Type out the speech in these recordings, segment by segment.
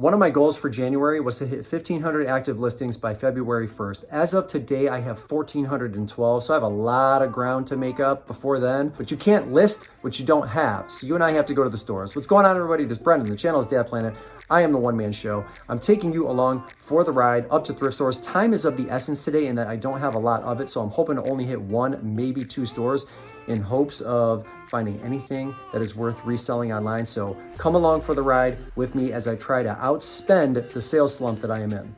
One of my goals for January was to hit 1,500 active listings by February 1st. As of today, I have 1,412, so I have a lot of ground to make up before then, but you can't list what you don't have. So you and I have to go to the stores. What's going on, everybody? This is Brendan. The channel is Dad Planet. I am the one-man show. I'm taking you along for the ride up to thrift stores. Time is of the essence today in that I don't have a lot of it, so I'm hoping to only hit 1, maybe 2 stores in hopes of finding anything that is worth reselling online. So come along for the ride with me as I try to outspend the sales slump that I am in.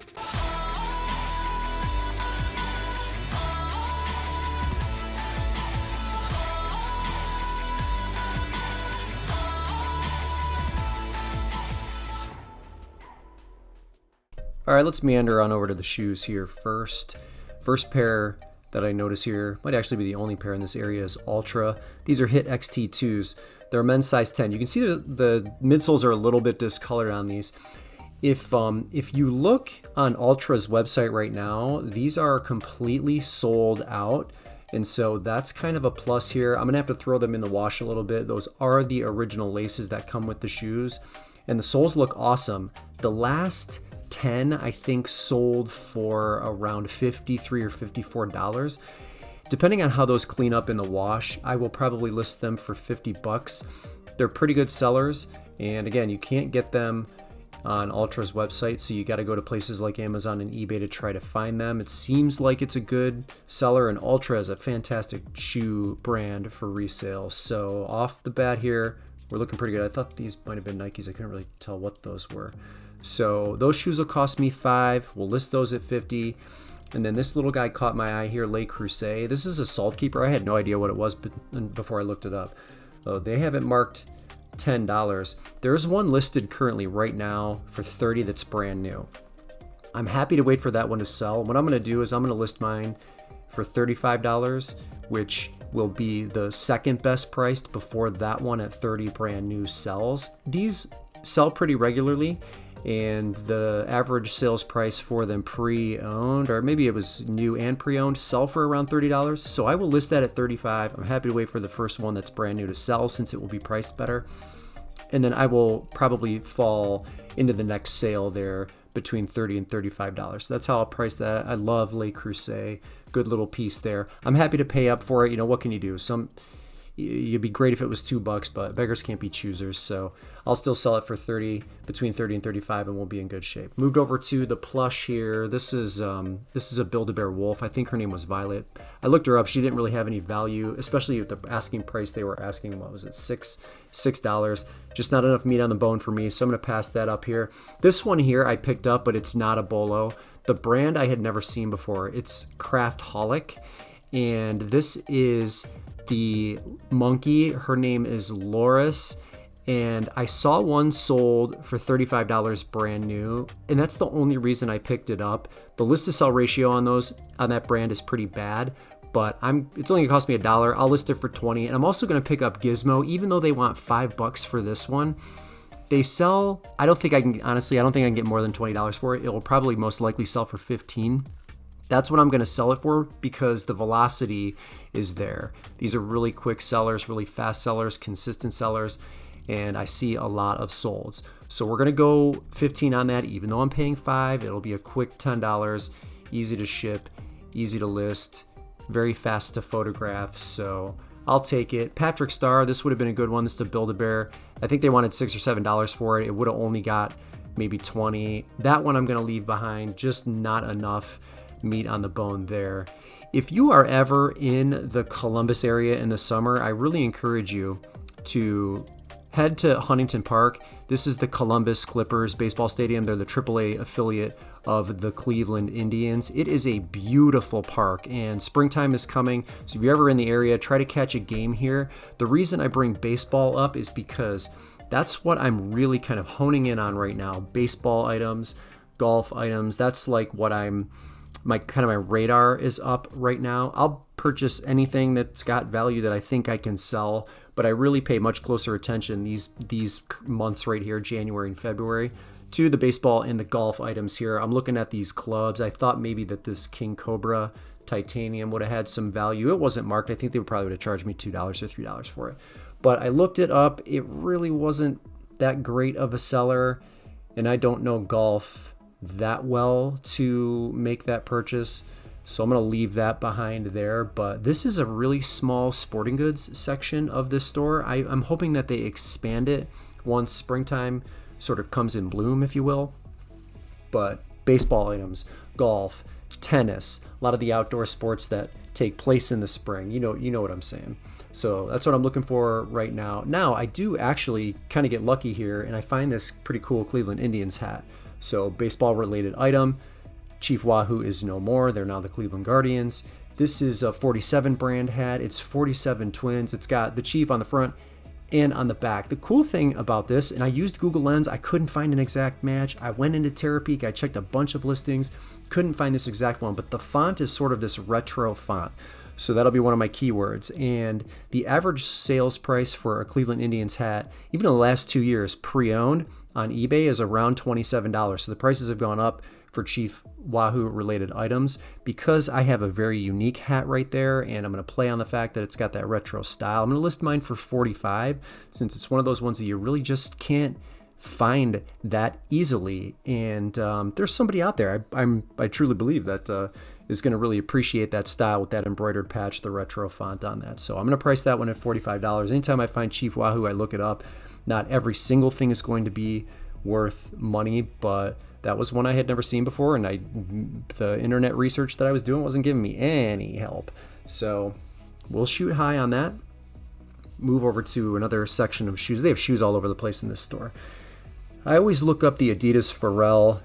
All right, let's meander on over to the shoes here first. First pair that I notice here, might actually be the only pair in this area, is Ultra. These are Hit XT2s. They're men's size 10. You can see the midsoles are a little bit discolored on these. If you look on Ultra's website right now, these are completely sold out. And so that's kind of a plus here. I'm gonna have to throw them in the wash a little bit. Those are the original laces that come with the shoes. And the soles look awesome. The last 10 I think sold for around $53 or $54. Depending on how those clean up in the wash, I will probably list them for $50. They're pretty good sellers, and again, you can't get them on Ultra's website, so you got to go to places like Amazon and eBay to try to find them. It seems like it's a good seller, and Ultra is a fantastic shoe brand for resale. So off the bat here, we're looking pretty good. I thought these might have been Nikes. I couldn't really tell what those were. So those shoes will cost me $5. We'll list those at $50. And then this little guy caught my eye here, Crusade. This is a Salt Keeper. I had no idea what it was before I looked it up. They have it marked $10. There's one listed currently right now for $30 that's brand new. I'm happy to wait for that one to sell. What I'm going to do is I'm going to list mine for $35, which will be the second best priced before that one at $30 brand new sells. These sell pretty regularly, and the average sales price for them pre-owned, or maybe it was new and pre-owned, sell for around $30. So I will list that at $35. I'm happy to wait for the first one that's brand new to sell since it will be priced better. And then I will probably fall into the next sale there between $30 and $35. So that's how I'll price that. I love Le Crusade. Good little piece there. I'm happy to pay up for it. You know, what can you do? It'd be great if it was $2, but beggars can't be choosers. So I'll still sell it for between 30 and 35, and we'll be in good shape. Moved over to the Plush here. This is a Build-A-Bear wolf. I think her name was Violet. I looked her up. She didn't really have any value, especially with the asking price they were asking. What was it? $6. Just not enough meat on the bone for me. So I'm gonna pass that up here. This one here I picked up, but it's not a bolo. The brand I had never seen before. It's Craftaholic, and this is the monkey. Her name is Loris, and I saw one sold for $35 brand new, and that's the only reason I picked it up. The list to sell ratio on that brand is pretty bad, but it's only gonna cost me $1. I'll list it for $20, and I'm also gonna pick up Gizmo, even though they want $5 for this one. They sell, I don't think I can get more than $20 for it. It will probably most likely sell for $15. That's what I'm going to sell it for because the velocity is there. These are really quick sellers, really fast sellers, consistent sellers, and I see a lot of solds. So we're going to go 15 on that. Even though I'm paying $5, it'll be a quick $10, easy to ship, easy to list, very fast to photograph. So I'll take it. Patrick Star, this would have been a good one. This is to Build-A-Bear. I think they wanted $6 or $7 for it. It would have only got maybe 20. That one I'm going to leave behind, just not enough meat on the bone there. If you are ever in the Columbus area in the summer, I really encourage you to head to Huntington Park. This is the Columbus Clippers baseball stadium. They're the AAA affiliate of the Cleveland Indians. It is a beautiful park, and springtime is coming, so if you're ever in the area, try to catch a game here. The reason I bring baseball up is because that's what I'm really kind of honing in on right now. Baseball items, golf items, that's like what my radar is up right now. I'll purchase anything that's got value that I think I can sell, but I really pay much closer attention these months right here, January and February, to the baseball and the golf items here. I'm looking at these clubs. I thought maybe that this King Cobra titanium would have had some value. It wasn't marked. I think they would have charged me $2 or $3 for it. But I looked it up. It really wasn't that great of a seller. and I don't know golf that well to make that purchase. So I'm going to leave that behind there. But this is a really small sporting goods section of this store. I'm hoping that they expand it once springtime sort of comes in bloom, if you will. But baseball items, golf, tennis, a lot of the outdoor sports that take place in the spring. You know what I'm saying. So that's what I'm looking for right now. Now, I do actually kind of get lucky here, and I find this pretty cool Cleveland Indians hat. So baseball-related item. Chief Wahoo is no more. They're now the Cleveland Guardians. This is a 47 brand hat. It's 47 twins. It's got the Chief on the front and on the back. The cool thing about this, and I used Google Lens, I couldn't find an exact match. I went into Terapeak, I checked a bunch of listings, couldn't find this exact one, but the font is sort of this retro font. So that'll be one of my keywords. And the average sales price for a Cleveland Indians hat, even in the last 2 years, pre-owned on eBay, is around $27. So the prices have gone up for Chief Wahoo related items. Because I have a very unique hat right there, and I'm going to play on the fact that it's got that retro style, I'm going to list mine for $45, since it's one of those ones that you really just can't find that easily. And there's somebody out there, I truly believe, that is going to really appreciate that style with that embroidered patch, the retro font on that. So I'm going to price that one at $45. Anytime I find Chief Wahoo, I look it up. Not every single thing is going to be worth money, but that was one I had never seen before, and the internet research that I was doing wasn't giving me any help. So we'll shoot high on that. Move over to another section of shoes. They have shoes all over the place in this store. I always look up the Adidas Pharrell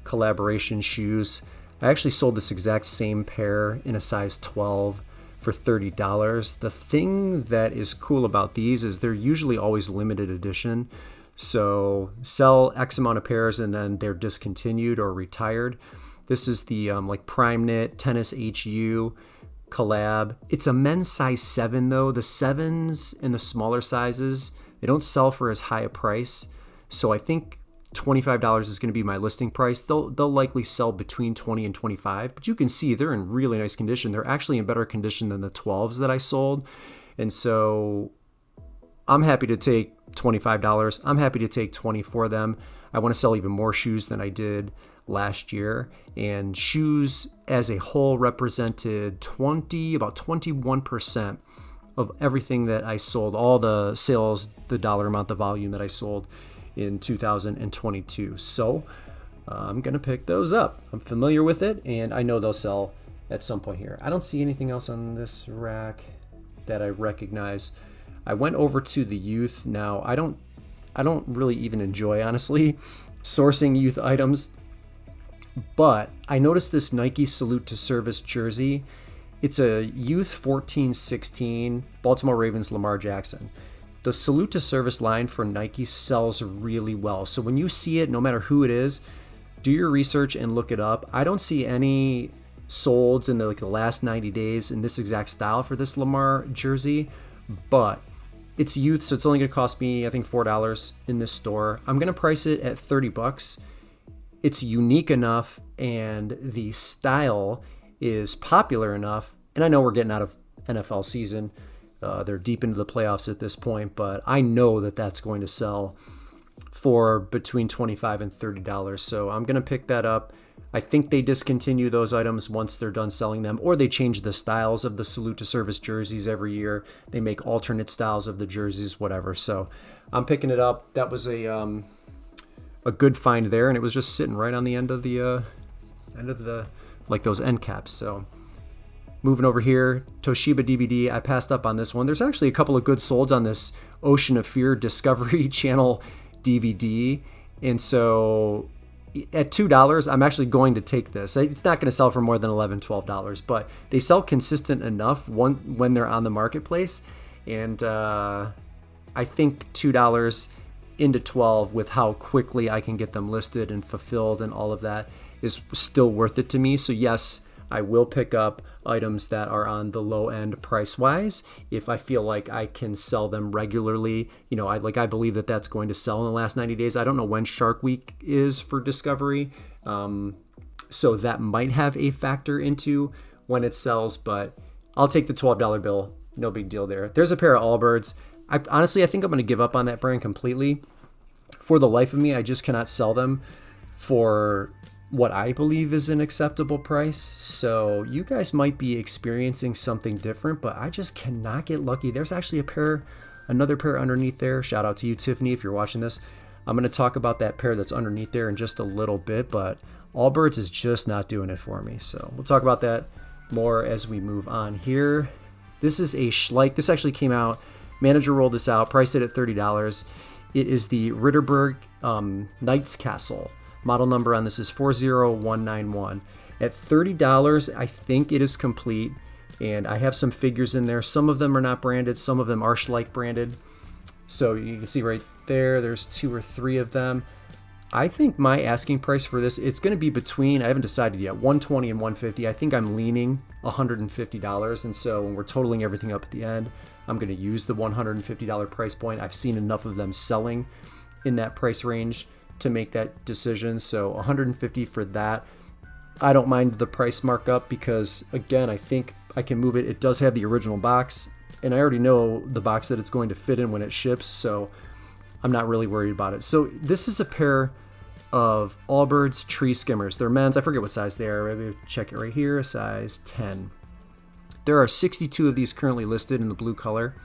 collaboration shoes. I actually sold this exact same pair in a size 12 for $30. The thing that is cool about these is they're usually always limited edition. So sell X amount of pairs and then they're discontinued or retired. This is the like Prime Knit Tennis HU collab. It's a men's size 7 though. The 7s and the smaller sizes, they don't sell for as high a price. So I think $25 is going to be my listing price. They'll likely sell between $20 and $25, but you can see they're in really nice condition. They're actually in better condition than the 12s that I sold. And so I'm happy to take $25. I'm happy to take $20 for them. I want to sell even more shoes than I did last year. And shoes as a whole represented about 21% of everything that I sold, all the sales, the dollar amount, the volume that I sold in 2022. So I'm going to pick those up. I'm familiar with it, and I know they'll sell at some point here. I don't see anything else on this rack that I recognize. I went over to the youth. Now, I don't really even enjoy, honestly, sourcing youth items, but I noticed this Nike Salute to Service jersey. It's a youth 14-16 Baltimore Ravens Lamar Jackson. The Salute to Service line for Nike sells really well. So when you see it, no matter who it is, do your research and look it up. I don't see any solds in the last 90 days in this exact style for this Lamar jersey, but it's youth, so it's only going to cost me, I think, $4 in this store. I'm going to price it at $30. It's unique enough, and the style is popular enough. And I know we're getting out of NFL season. They're deep into the playoffs at this point, but I know that that's going to sell for between $25 and $30. So I'm going to pick that up. I think they discontinue those items once they're done selling them, or they change the styles of the Salute to Service jerseys every year. They make alternate styles of the jerseys, whatever. So I'm picking it up. That was a good find there, and it was just sitting right on the end of the like those end caps. So moving over here, Toshiba DVD. I passed up on this one. There's actually a couple of good solds on this Ocean of Fear Discovery Channel DVD, and so at $2, I'm actually going to take this. It's not going to sell for more than $11, $12, but they sell consistent enough when they're on the marketplace, and I think $2 into $12 with how quickly I can get them listed and fulfilled and all of that is still worth it to me. So yes, I will pick up items that are on the low end price wise if I feel like I can sell them regularly. You know, I believe that that's going to sell in the last 90 days. I don't know when Shark Week is for Discovery, so that might have a factor into when it sells, but I'll take the $12 bill. No big deal there. There's a pair of Allbirds. I think I'm going to give up on that brand completely For the life of me, I just cannot sell them for what I believe is an acceptable price. So you guys might be experiencing something different, but I just cannot get lucky. There's actually another pair underneath there. Shout out to you, Tiffany, if you're watching this. I'm going to talk about that pair that's underneath there in just a little bit, but Allbirds is just not doing it for me. So we'll talk about that more as we move on here. This is a Schleich. This actually came out. Manager rolled this out, priced it at $30. It is the Ritterberg Knight's Castle. Model number on this is 40191. At $30, I think it is complete, and I have some figures in there. Some of them are not branded, some of them are Schleich branded. So you can see right there, there's 2 or 3 of them. I think my asking price for this, it's going to be between, I haven't decided yet, $120 and $150. I think I'm leaning $150, and so when we're totaling everything up at the end, I'm going to use the $150 price point. I've seen enough of them selling in that price range to make that decision. So $150 for that. I don't mind the price markup because, again, I think I can move it. It does have the original box, and I already know the box that it's going to fit in when it ships, so I'm not really worried about it. So this is a pair of Allbirds tree skimmers. They're men's. I forget what size they are. Maybe check it right here, size 10. There are 62 of these currently listed in the blue color,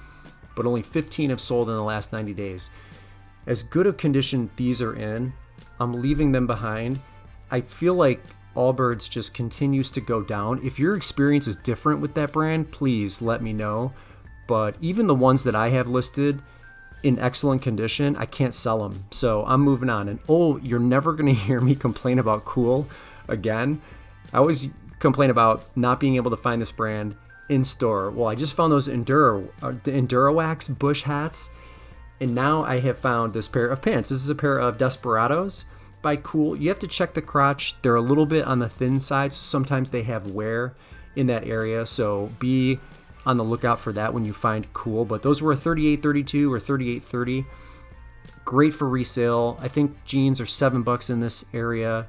but only 15 have sold in the last 90 days. As good a condition these are in, I'm leaving them behind. I feel like Allbirds just continues to go down. If your experience is different with that brand, please let me know. But even the ones that I have listed in excellent condition, I can't sell them. So I'm moving on. And oh, you're never going to hear me complain about Cool again. I always complain about not being able to find this brand in store. Well, I just found those Enduro-Wax Bush hats, and now I have found this pair of pants. This is a pair of Desperados by Cool. You have to check the crotch. They're a little bit on the thin side, so sometimes they have wear in that area, so be on the lookout for that when you find Cool. But those were a $38.32 or $38.30. Great for resale. I think jeans are $7 in this area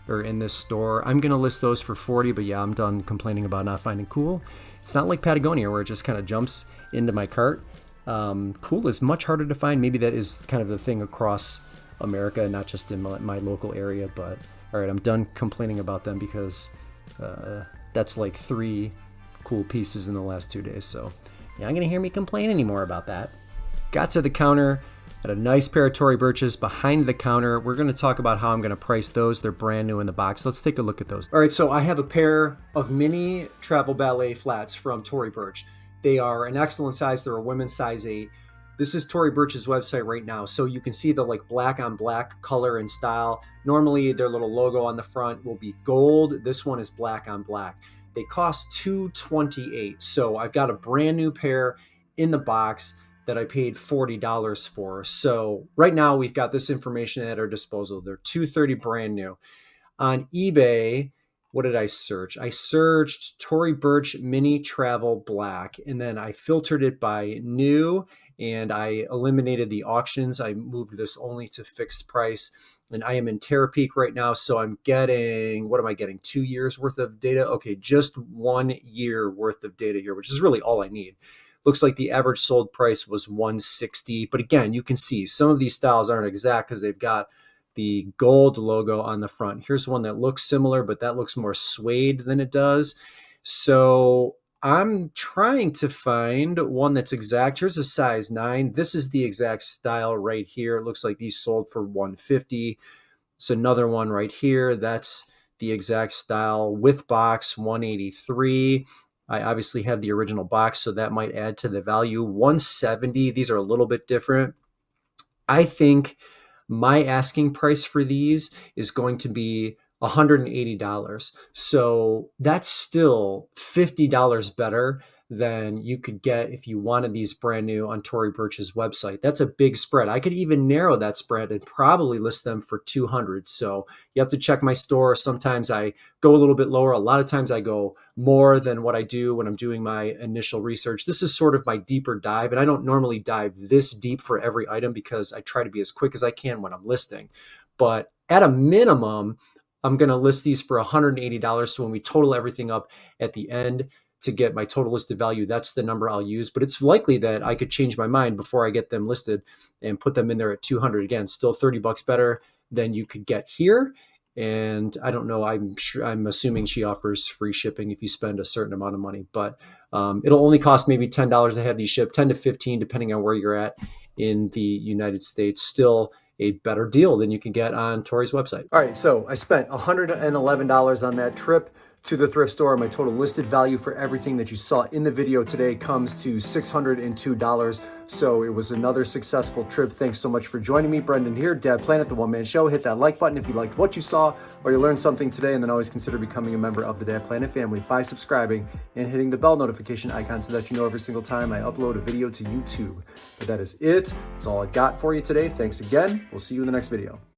or in this store. I'm gonna list those for $40, but yeah, I'm done complaining about not finding Cool. It's not like Patagonia where it just kind of jumps into my cart. Cool is much harder to find. Maybe that is kind of the thing across America, not just in my local area. But all right, I'm done complaining about them because that's like 3 Cool pieces in the last 2 days. So you're not gonna hear me complain anymore about that. Got to the counter, got a nice pair of Tory Burches behind the counter. We're gonna talk about how I'm gonna price those. They're brand new in the box. Let's take a look at those. All right, so I have a pair of mini travel ballet flats from Tory Burch. They are an excellent size. They're a women's size 8. This is Tory Burch's website right now. So you can see the like black on black color and style. Normally their little logo on the front will be gold. This one is black on black. They cost $228. So I've got a brand new pair in the box that I paid $40 for. So right now we've got this information at our disposal. They're $230 brand new. On eBay, what did I search? I searched Tory Burch Mini Travel Black, and then I filtered it by new, and I eliminated the auctions. I moved this only to fixed price, and I am in Terapeak right now, so I'm getting, what am I getting? 2 years worth of data? Okay, just 1 year worth of data here, which is really all I need. Looks like the average sold price was $160, but again, you can see some of these styles aren't exact because they've got the gold logo on the front. Here's one that looks similar, but that looks more suede than it does. So I'm trying to find one that's exact. Here's a size 9. This is the exact style right here. It looks like these sold for $150. It's another one right here. That's the exact style with box, $183. I obviously have the original box, so that might add to the value. $170. These are a little bit different. I think my asking price for these is going to be $180. So that's still $50 better than you could get if you wanted these brand new on Tory Burch's website. That's a big spread. I could even narrow that spread and probably list them for $200. So you have to check my store. Sometimes I go a little bit lower. A lot of times I go more than what I do when I'm doing my initial research. This is sort of my deeper dive, and I don't normally dive this deep for every item because I try to be as quick as I can when I'm listing. But at a minimum, I'm going to list these for $180. So when we total everything up at the end, to get my total listed value, that's the number I'll use. But it's likely that I could change my mind before I get them listed and put them in there at 200. Again, still 30 bucks better than you could get here. And I don't know, I'm assuming she offers free shipping if you spend a certain amount of money, but it'll only cost maybe $10 to have these shipped, 10 to 15, depending on where you're at in the United States. Still a better deal than you can get on Tory's website. All right, so I spent $111 on that trip to the thrift store. My total listed value for everything that you saw in the video today comes to $602. So it was another successful trip. Thanks so much for joining me. Brendan here, Dad Planet, the one-man show. Hit that like button if you liked what you saw or you learned something today, and then always consider becoming a member of the Dad Planet family by subscribing and hitting the bell notification icon so that you know every single time I upload a video to YouTube. But that is it. That's all I got for you today. Thanks again. We'll see you in the next video.